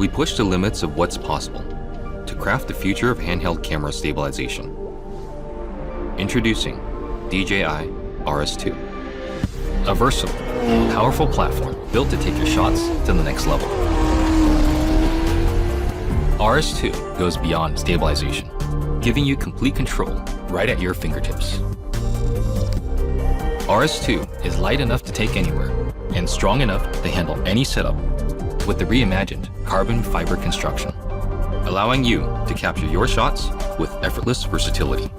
we push the limits of what's possible to craft the future of handheld camera stabilization. Introducing DJI RS2, a versatile, powerful platform built to take your shots to the next level. RS2 goes beyond stabilization, giving you complete control right at your fingertips. RS2 is light enough to take anywhere and strong enough to handle any setup with the reimagined carbon fiber construction, allowing you to capture your shots with effortless versatility.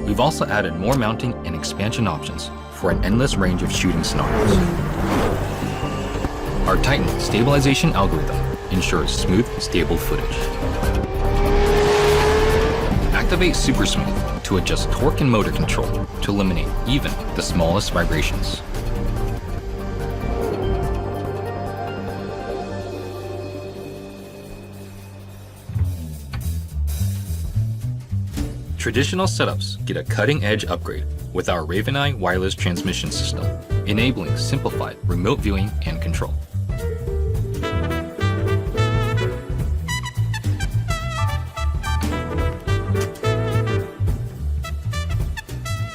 We've also added more mounting and expansion options for an endless range of shooting scenarios. Our tightened stabilization algorithm ensures smooth, stable footage. Activate Super Smooth to adjust torque and motor control to eliminate even the smallest vibrations. Traditional setups get a cutting-edge upgrade with our Raven-i wireless transmission system, enabling simplified remote viewing and control.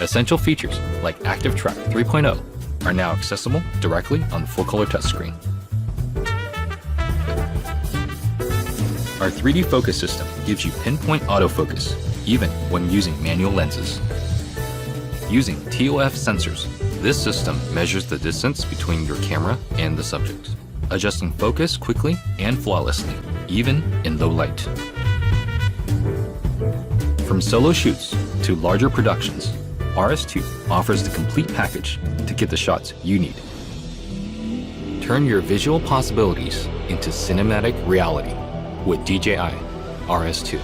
Essential features like Active Track 3.0 are now accessible directly on the full-color touchscreen. Our 3D focus system gives you pinpoint autofocus even when using manual lenses. Using TOF sensors, this system measures the distance between your camera and the subject, adjusting focus quickly and flawlessly, even in low light. From solo shoots to larger productions, RS2 offers the complete package to get the shots you need. Turn your visual possibilities into cinematic reality with DJI RS2.